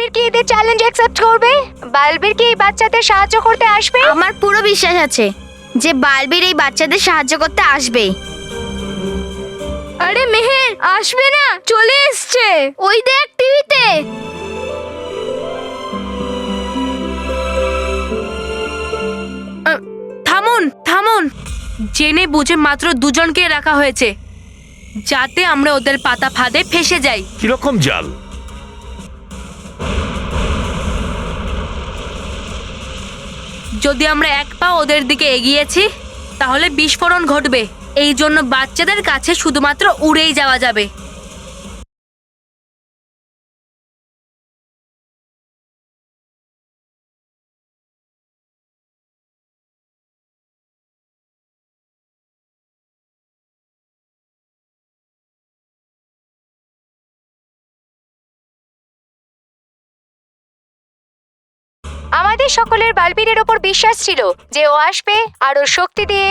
বালবীর কি এদের challenge accept করবে? বালবীর কি এই বাচ্চাদের সাহায্য করতে আসবে? আমার পুরো বিশ্বাস আছে যে বালবীর এই বাচ্চাদের সাহায্য করতে আসবে। আরে মেহের আসবে না, চলে এসছে, ওই দেখ টিভিতে। থামুন থামুন, জেনে বুঝে মাত্র দুজনকে রাখা হয়েছে যাতে আমরা ওদের পাতা ফাঁদে ফেসে যাই। কিরকম জাল? যদি আমরা এক পা ওদের দিকে এগিয়েছি তাহলে বিস্ফোরণ ঘটবে। এই জন্য বাচ্চাদের কাছে শুধুমাত্র উড়েই যাওয়া যাবে। আমাদের সকলের বালবীরের ওপর বিশ্বাস ছিল যে ও আসবে আর ওর শক্তি দিয়ে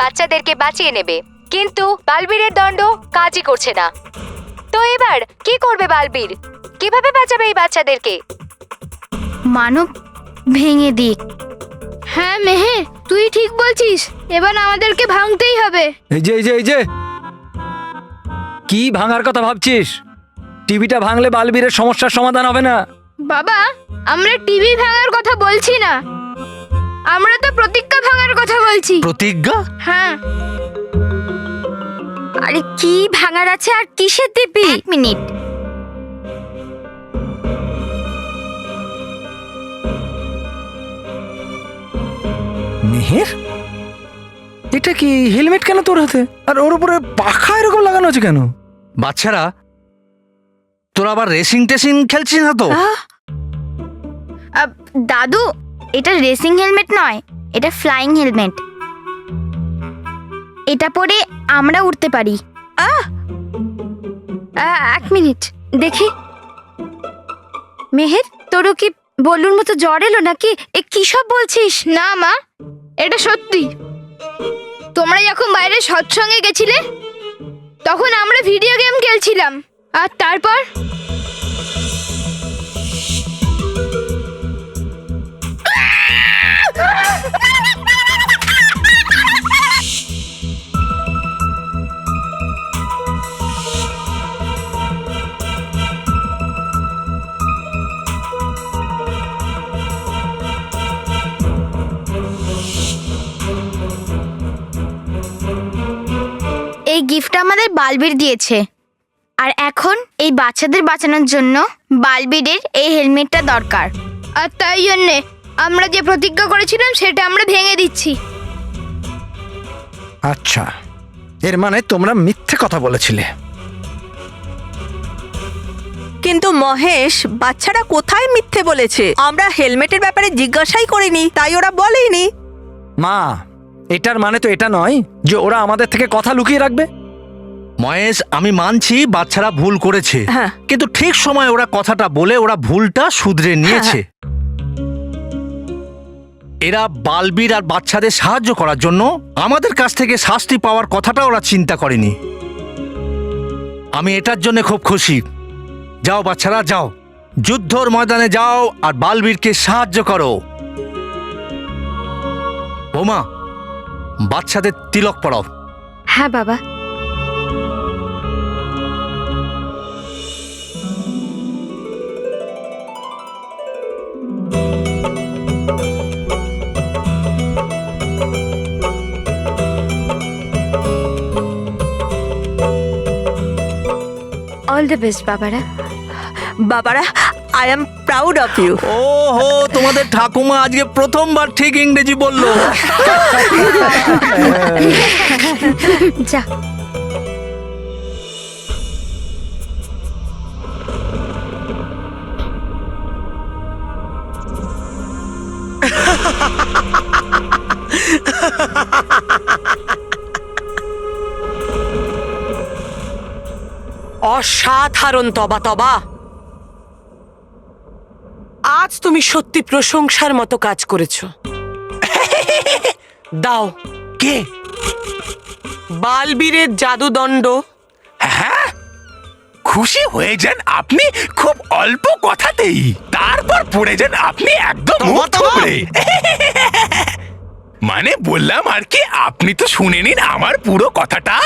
বাচ্চাদেরকে বাঁচিয়ে নেবে, কিন্তু বালবীরের দণ্ড কাজই করছে না। তো এবার কি করবে বালবীর? কিভাবে বাঁচাবে এই বাচ্চাদেরকে? মানব ভেঙে দিক। হ্যাঁ মেহের, তুই ঠিক বলছিস, এবার আমাদেরকে ভাঙতেই হবে। এই যে কি ভাঙার কথা ভাবছিস? টিভিটা ভাঙলে বালবীরের সমস্যার সমাধান হবে না। বাবা, আমরা টিভি ভাঙার কথা বলছি না, আমরা তো প্রতিজ্ঞা ভাঙার কথা বলছি। প্রতিজ্ঞা? হ্যাঁ। আরে কি ভাঙার আছে আর কিসের দিবি? 1 মিনিট। মেহের, এটা কি হেলমেট কেন তোর হাতে? আর ওর উপরে পাখা এরকম লাগানো আছে কেন? বাচ্চারা, তোরা আবার রেসিং টেসিং খেলছিস না তো? দাদু, এটা রেসিং হেলমেট নয়, এটা ফ্লাইং হেলমেট। এটা পরে আমরা উড়তে পারি। 1 মিনিট দেখি। মেহের, তোরও কি বলুর মতো জ্বর এলো নাকি? এ কি সব বলছিস? না মা, এটা সত্যি। তোমরা যখন বাইরে সৎসঙ্গে গেছিলে তখন আমরা ভিডিও গেম খেলছিলাম, আর তারপর এই গিফটটা আমাদের বালবীর দিয়েছে, আর এখন এই বাচ্চাদের বাঁচানোর জন্য বালবীরের এই হেলমেটটা দরকার। আর তাই জন্যে আমরা যে প্রতিজ্ঞা করেছিলাম সেটা আমরা ভেঙে দিচ্ছি। আচ্ছা, এর মানে তোমরা মিথ্যে কথা বলেছিলে। কিন্তু মহেশ, বাচ্চারা কোথায় মিথ্যে বলেছে? আমরা হেলমেটের ব্যাপারে জিজ্ঞাসাই করিনি, তাই ওরা বলেনি। মা, এটার মানে তো এটা নয় যে ওরা আমাদের থেকে কথা লুকিয়ে রাখবে। মহেশ, আমি মানছি বাচ্চারা ভুল করেছে, হ্যাঁ। কিন্তু ঠিক সময় ওরা কথাটা বলে ওরা ভুলটা শুধরে নিয়েছে। এরা বালবীর আর বাচ্চাদের সাহায্য করার জন্য আমাদের কাছ থেকে শাস্তি পাওয়ার কথাটা ওরা চিন্তা করেনি। আমি এটার জন্য খুব খুশি। যাও বাচ্চারা, যাও, যুদ্ধর ময়দানে যাও আর বালবীরকে সাহায্য করো। বৌমা, বাচ্চাদের তিলক পড়াও। হ্যাঁ বাবা। অল দ্য বেস্ট বাবারা। বাবারা, I am proud of you. ও হো, তোমাদের ঠাকুমা আজকে প্রথমবার ঠিক ইংরেজি বললো। যা। অসাধারণ, তবা তবা। আজ তুমি সত্যি প্রশংসার মতো কাজ করেছো। দাও। কে? বালবীরের জাদুদণ্ড। হ্যাঁ, খুশি হয়ে যান আপনি খুব অল্প কথাতেই, তারপর পড়ে যান আপনি একদম মুখ থুবড়ে। মানে বললাম আর কি, আপনি তো শুনে নিন আমার পুরো কথাটা।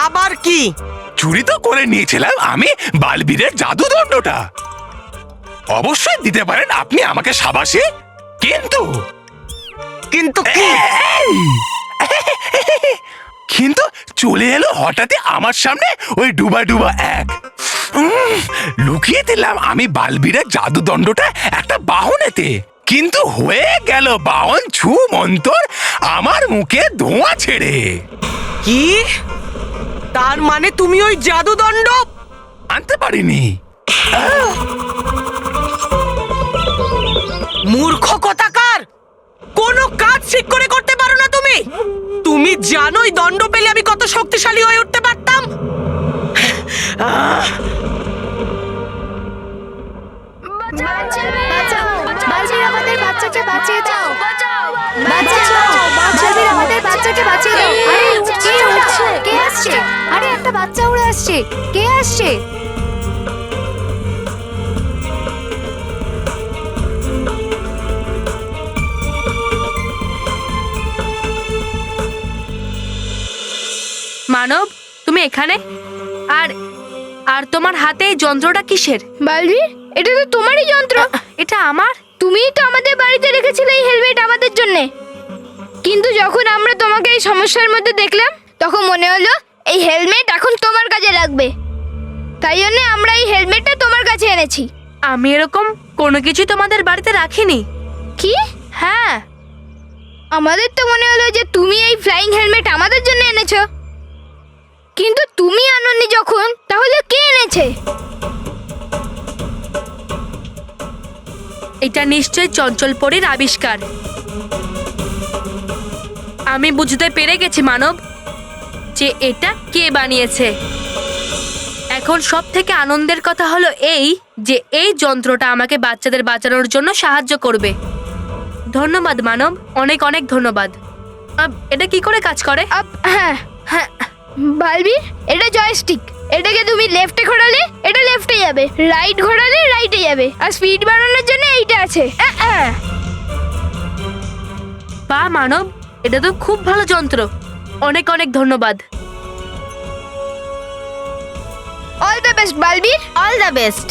আবার কি? চুরি তো করে নিয়েছিলাম আমি বালবীরের জাদুদণ্ডটা। অবশ্যই দিতে পারেন আপনি আমাকে সাবাসী, কিন্তু কিন্তু কি? কিন্তু চলে এলো হঠাৎই আমার সামনে ওই ডুবা ডুবা এক। লুকিয়ে দিলাম আমি বালবীরের জাদুদণ্ডটা একটা বাহনেতে, কিন্তু হয়ে গেল বাহন ছু মন্তর আমার মুখে ধোঁয়া ছেড়ে। কি? তার মানে তুমি ওই জাদুদণ্ড আনতে পারিনি। মূর্খ কথাকার! কোনো কাজ ঠিক করে করতে পারো না তুমি? তুমি জানোই দণ্ড পেলে আমি কত শক্তিশালী হয়ে উঠতে পারতাম। বালবীর আমাদের বাচ্চাকে বাঁচিয়ে দাও, বালবীর আমাদের বাচ্চাকে বাঁচিয়ে দাও। আরে কে উড়ছে? কে আসছে? আরে একটা বাচ্চা উড়ে আসছে। কে আসছে? মানব, তুমি এখানে? আর আর তোমার হাতে এই যন্ত্রটা কিসের? বালবীর, এটা তো তোমারই যন্ত্র। এটা আমার? তুমিই তো আমাদের বাড়িতে রেখেছিলে এই হেলমেট আমাদের জন্যে। কিন্তু যখন আমরা তোমাকে এই সমস্যার মধ্যে দেখলাম, তখন মনে হলো এই হেলমেট এখন তোমার কাজে লাগবে। তাই জন্য আমরা এই হেলমেটটা তোমার কাছে এনেছি। আমি এরকম কোনো কিছু তোমাদের বাড়িতে রাখিনি। কি? হ্যাঁ, আমাদের তো মনে হলো যে তুমি এই ফ্লাইং হেলমেট আমাদের জন্য এনেছো। কিন্তু তুমি আনোনি যখন, তাহলে কে এনেছে? এটা নিশ্চয়ই চঞ্চল পরীর আবিষ্কার। আমি বুঝতে পেরে গেছি মানব, যে এটা কে বানিয়েছে। এখন সব থেকে আনন্দের কথা হলো এই যে এই যন্ত্রটা আমাকে বাচ্চাদের বাঁচানোর জন্য সাহায্য করবে। ধন্যবাদ মানব, অনেক অনেক ধন্যবাদ। এটা কি করে কাজ করে? হ্যাঁ হ্যাঁ বালবীর, এটা জয়স্টিক। এটাকে তুমি লেফটে ঘোরালে এটা লেফটে যাবে, রাইট ঘোরালে রাইটে যাবে, আর স্পিড বাড়ানোর জন্য এইটা আছে। বাহ মানব, এটা তো খুব ভালো যন্ত্র। অনেক অনেক ধন্যবাদ। All the best Balbir, all the best.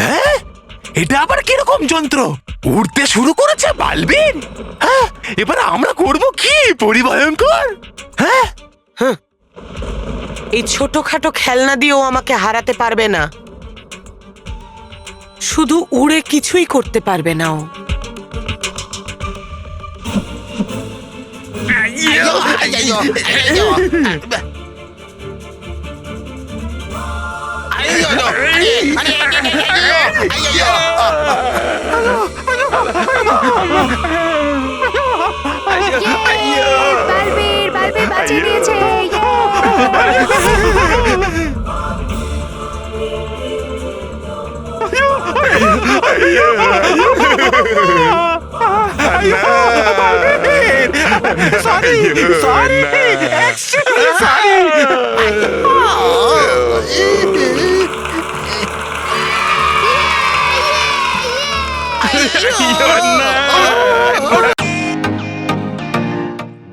হ্যাঁ, এটা আবার কিরকম যন্ত্র? উড়তে শুরু করেছে বালবীর। হ্যাঁ, এবার আমরা করব কি পরিভয়ঙ্কর? হ্যাঁ, এই ছোটখাটো খেলনা দিয়েও আমাকে হারাতে পারবে না। শুধু উড়ে কিছুই করতে পারবে না ও। বালবীর বাঁচিয়ে দিয়েছে।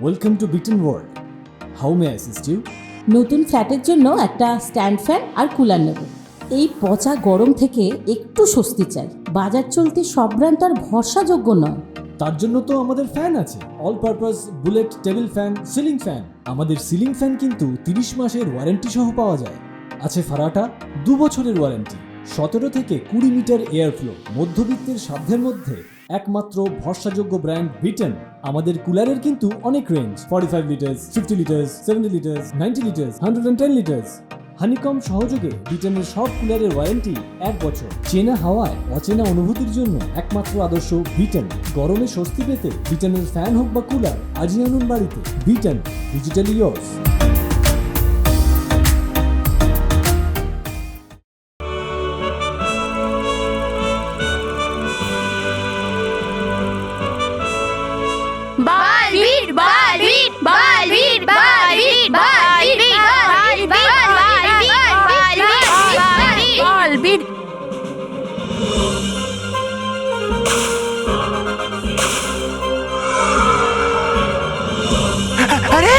Welcome to Beaten World. How may I assist you? নতুন ফ্ল্যাটের জন্য একটা স্ট্যান্ড ফ্যান আর কুলার নেব। এই পচা গরম থেকে একটু স্বস্তি চাই। বাজার চলতে সব ব্র্যান্ড আর ভরসাযোগ্য নয়। তার জন্য তো আমাদের ফ্যান আছে, all purpose bullet table fan, ceiling fan. আমাদের সিলিং ফ্যান কিন্তু 30 মাসের ওয়ারেন্টি সহ পাওয়া যায়। আছে ফারাটা 2 বছরের ওয়ারেন্টি, 17 থেকে 20 মিটার এয়ার ফ্লো। মধ্যবিত্তের সাধ্যের মধ্যে একমাত্র ভরসাযোগ্য ব্র্যান্ড বিটেন। আমাদের কুলারের কিন্তু অনেক range, 45 litres, 50 litres, 70 litres, 90 litres, 110 litres. Honeycomb সহযোগে ব্রিটেনের সব কুলারের ওয়ারেন্টি 1 বছর। চেনা হাওয়ায় অচেনা অনুভূতির জন্য একমাত্র আদর্শ ব্রিটেন। গরমে স্বস্তি পেতে ব্রিটেনের ফ্যান হোক বা কুলার, আজই আনুন বাড়িতে। Britain, digitally years. Balbir Balbir Balbir Balbir Balbir Balbir আরে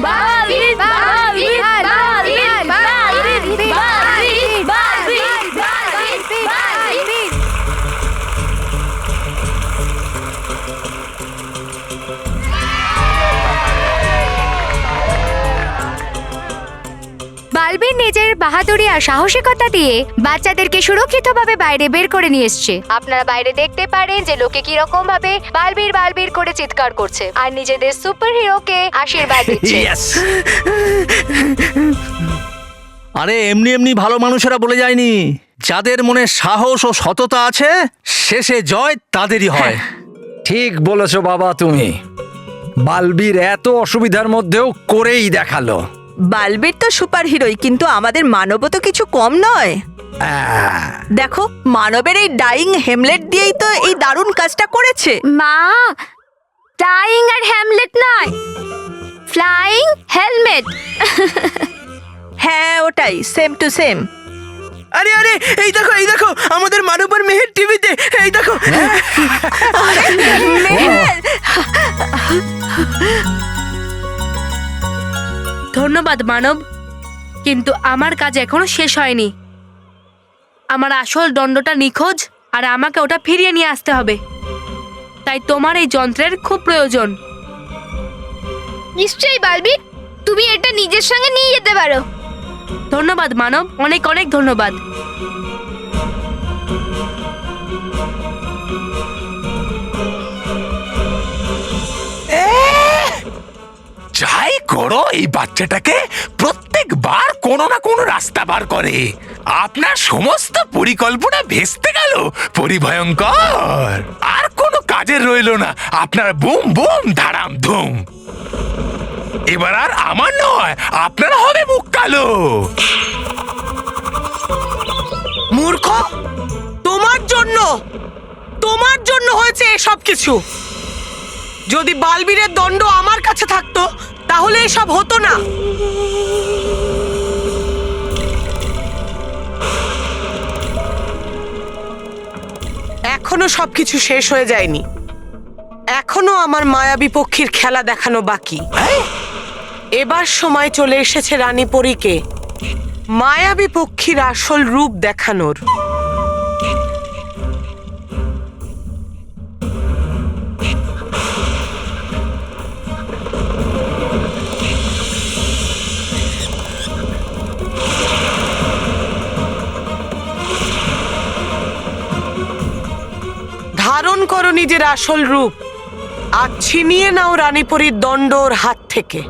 বালবীর বালবীর বালবীর বালবীর বালবীর বালবীর বালবীর বালবীর বালবীর নিজের বাহাদুরি আর সাহসিকতা দিয়ে বাচ্চাদেরকে সুরক্ষিতভাবে বাইরে বের করে নিয়ে এসছে। আপনারা বাইরে দেখতে পারেন যে লোকে কি রকম ভাবে বালবীর বালবীর করে চিৎকার করছে আর নিজেদের সুপার হিরোকে আশীর্বাদ দিচ্ছে। আরে এমনি এমনি ভালো মানুষেরা বলে যায়নি, যাদের মনে সাহস ও সততা আছে শেষে জয় তাদেরই হয়। ঠিক বলেছো বাবা তুমি। বালবীর এত অসুবিধার মধ্যেও করেই দেখালো। বালবীর তো সুপার হিরোই, কিন্তু আমাদের মানবও তো কিছু কম নয়। দেখো, মানবের এই ডাইং হেমলেট দিয়েই তো এই দারুণ কাজটা করেছে। মা, ডাইং আর হ্যামলেট নয়, ফ্লাইং হেলমেট। হ্যাঁ, ওটাই, সেম টু সেম। আরে আরে, এই দেখো আমাদের মানবের মেহের টিভিতে, এই দেখো। ধন্যবাদ মানব, কিন্তু আমার কাজ এখনো শেষ হয়নি। আমার আসল দণ্ডটা নিখোঁজ আর আমাকে ওটা ফিরিয়ে নিয়ে আসতে হবে। তাই তোমার এই যন্ত্রের খুব প্রয়োজন। নিশ্চয়ই বালবীর, তুমি এটা নিজের সঙ্গে নিয়ে যেতে পারো। ধন্যবাদ মানব, অনেক অনেক ধন্যবাদ। যাই করো, এই বাচ্চাটাকে প্রত্যেকবার কোনো না কোনো রাস্তা বার করে। আপনার সমস্ত পরিকল্পনা ভেস্তে গেল পরিভয়ঙ্কর। আর কোনো কাজের রইল না আপনার। বুম বুম ধারাম ধুম। এবার আর আমার নয়, আপনার হবে মুখ কালো। মূর্খ, তোমার জন্য হয়েছে এসব কিছু। যদি বালবীরের দণ্ড আমার কাছে থাকতো তাহলে এসব হতো না। এখনো সবকিছু শেষ হয়ে যায়নি। এখনো আমার মায়াবী পক্ষীর খেলা দেখানো বাকি। এবার সময় চলে এসেছে রানী পরীকে মায়াবী পক্ষীর আসল রূপ দেখানোর। ধারণ করো নিজের আসল রূপ আর ছিনিয়ে নাও রানীপরীর দণ্ড ওর হাত থেকে।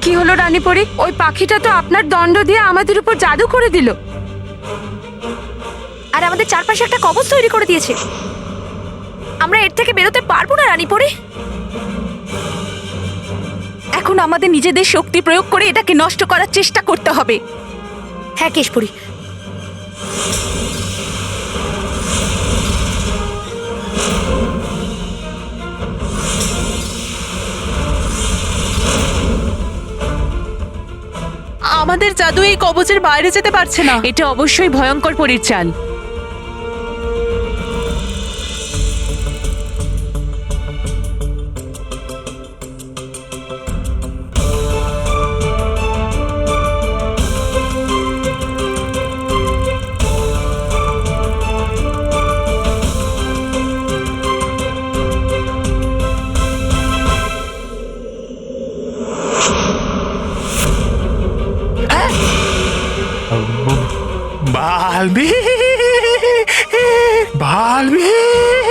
কি হলো রানীপরি? ওই পাখিটা তো আপনার দণ্ড দিয়ে আমাদের উপর জাদু করে দিল আর আমাদের চারপাশে একটা কবচ তৈরি করে দিয়েছে। আমরা এর থেকে বেরোতে পারবো না রানীপরি। এখন আমাদের নিজেদের শক্তি প্রয়োগ করে এটাকে নষ্ট করার চেষ্টা করতে হবে। হ্যাঁ কেশপুরী, আমাদের জাদু এই কবচের বাইরে যেতে পারছে না। এটা অবশ্যই ভয়ঙ্কর পরীর চাল। বালবীর, বালবীর।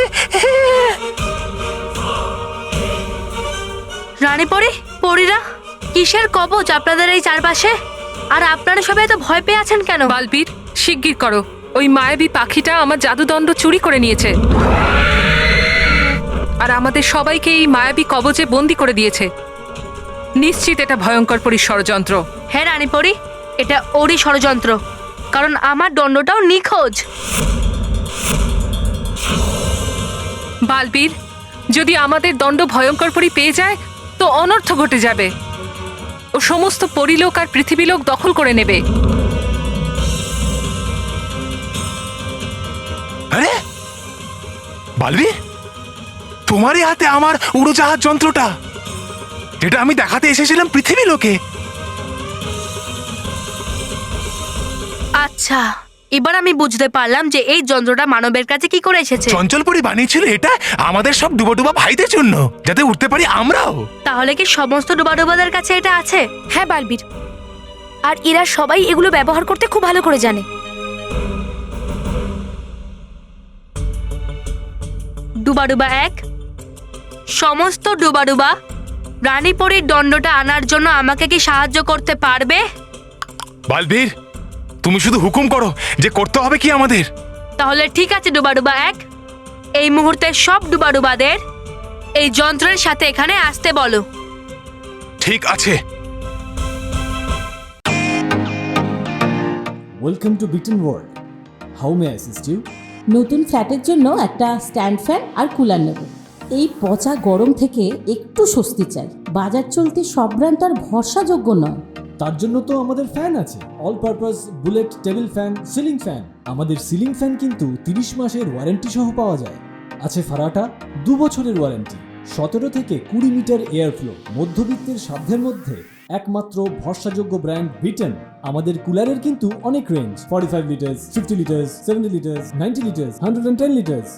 রানীপরি, পরীরা, কিসের কবচ আপনাদের এই চারপাশে? আর আপনারা সবাই এত ভয় পেয়ে আছেন কেন? বালবীর, শিগগির করো। ওই মায়াবী পাখিটা আমার জাদুদণ্ড চুরি করে নিয়েছে আর আমাদের সবাইকে এই মায়াবী কবচে বন্দি করে দিয়েছে। নিশ্চিত এটা ভয়ঙ্কর পরীর ষড়যন্ত্র। হ্যাঁ রানীপরি, এটা ওরই ষড়যন্ত্র, কারণ আমার দণ্ডটাও নিখোঁজ। বালবীর, যদি আমাদের দণ্ড ভয়ঙ্কর পরী পেয়ে যায় তো অনর্থ ঘটে যাবে। ও সমস্ত পরিলোক আর পৃথিবীলোক দখল করে নেবে। আরে বালবীর, তোমারই হাতে আমার উড়োজাহাজ যন্ত্রটা, যেটা আমি দেখাতে এসেছিলাম পৃথিবী লোকে। আচ্ছা, এবার আমি বুঝতে পারলাম যে এই যন্ত্রটা মানবের কাছে কি করে এসেছে। চঞ্চলপুরি বানিয়েছিল এটা আমাদের সব ডুবা ডুবা ভাইদের জন্য, যাতে উঠতে পারি আমরাও। তাহলে কি সমস্ত ডুবাডুবাদের কাছে এটা আছে? হ্যাঁ বালবীর, আর এরা সবাই এগুলো ব্যবহার করতে খুব ভালো করে জানে। ডুবাডুবা এক, সমস্ত ডুবাডুবা, রানীপরির দণ্ডটা আনার জন্য আমাকে কি সাহায্য করতে পারবে? বালবীর, তুমি শুধু হুকুম করো যে করতে হবে কি আমাদের। তাহলে ঠিক আছে ডুবাডুবা এক, এই মুহূর্তে সব ডুবাডুবাদের এই যন্ত্রের সাথে এখানে আসতে বলো। ঠিক আছে। Welcome to Bitten world. How may I assist you? নতুন ফ্ল্যাটের জন্য একটা স্ট্যান্ড ফ্যান আর কুলার নেব। এই পচা গরম থেকে একটু স্বস্তি চাই। বাজার চলতে সব ব্র্যান্ড তো আর ভরসাযোগ্য নয়। তার জন্য তো আমাদের ফ্যান আছে, all purpose bullet table fan, ceiling fan. আমাদের সিলিং ফ্যান কিন্তু 30 মাসের ওয়ারেন্টি সহ পাওয়া যায়। আছে ফারাটা 2 বছরের ওয়ারেন্টি, 17 থেকে 20 মিটার এয়ার ফ্লো, মধ্যবিত্তের সাধ্যের মধ্যে একমাত্র ভরসাযোগ্য ব্র্যান্ড বিটেন। আমাদের কুলারের কিন্তু অনেক range, 45 litres, 50 litres, 70 litres, 90 litres, 110 litres.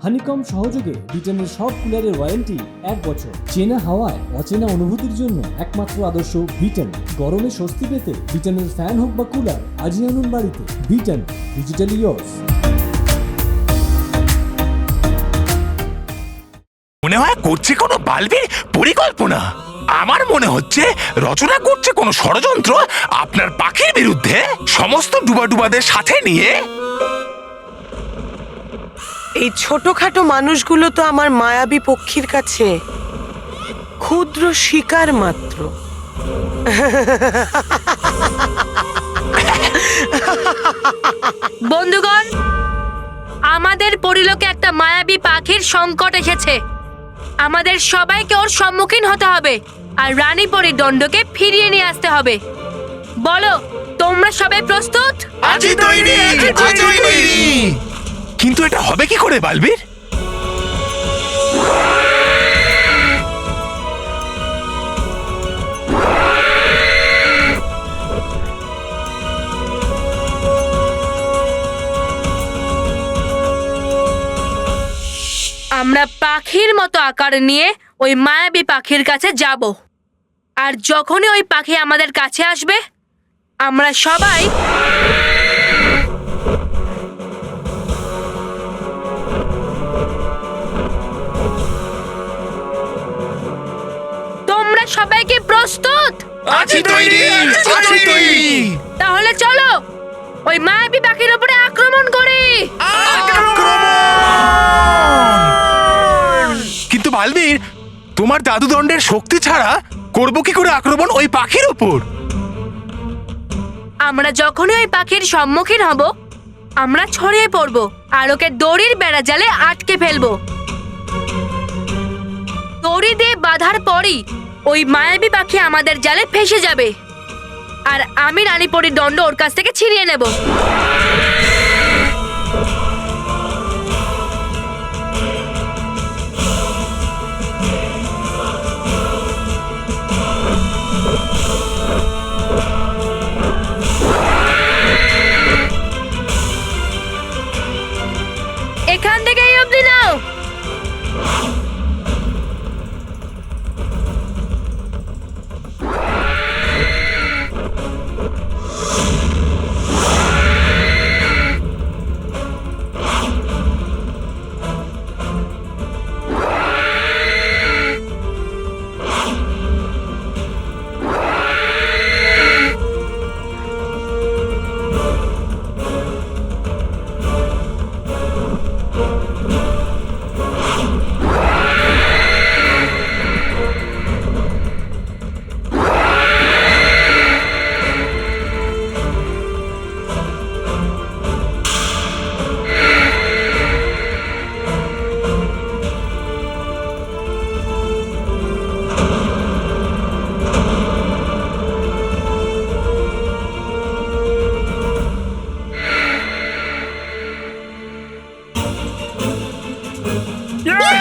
Honeycomb সহযোগে বিটেনের সব কুলারের ওয়ারেন্টি 1 বছর। চেনা হাওয়ায় অচেনা অনুভূতির জন্য একমাত্র আদর্শ বিটেন। গরমে স্বস্তি পেতে বিটেনের ফ্যান হোক বা কুলার আজই আনুন বাড়িতে। Beaten, digitally yours. মনে হয় করছে কোনো বালবীর পরিকল্পনা। আমার মনে হচ্ছে রচনা করছে কোনো ষড়যন্ত্র আপনার পাখির বিরুদ্ধে, সমস্ত ডুবাডুবাদের সাথে নিয়ে। এই ছোটখাটো মানুষগুলো তো আমার মায়াবী পক্ষীর কাছে ক্ষুদ্র শিকার মাত্র। বন্ধুগণ, আমাদের পরিলোকে একটা মায়াবী পাখির সংকট এসেছে। আমাদের সবাইকে ওর সম্মুখীন হতে হবে আর রানীপরির দণ্ডকে ফিরিয়ে নিয়ে আসতে হবে। বলো, তোমরা সবাই প্রস্তুত? আজই তৈরি, আজই তৈরি। কিন্তু এটা হবে কি করে বালবীর? আমরা পাখির মতো আকার নিয়ে ওই মায়াবী পাখির কাছে যাব, আর যখনই ওই পাখি আমাদের কাছে আসবে আমরা সবাই তোমরা সবাই কি প্রস্তুত? আছি তৈরি, আছি তৈরি। তাহলে চলো ওই মায়াবী পাখির উপরে আক্রমণ করি। কিন্তু বালবীর, তোমার জাদুদণ্ডের শক্তি ছাড়া করব কি করে আক্রমণ ওই পাখির উপর? আমরা যখনই ওই পাখির সম্মুখীন হব আমরা ছড়িয়ে পড়ব আর ওকে দড়ির বেড়া জালে আটকে ফেলবো। দড়ি দিয়ে বাঁধার পরই ওই মায়াবী পাখি আমাদের জালে ফেসে যাবে আর আমি রানীপরীর দণ্ড ওর কাছ থেকে ছিনিয়ে নেব। এখান থেকে এই অবধি নাও। Yeah!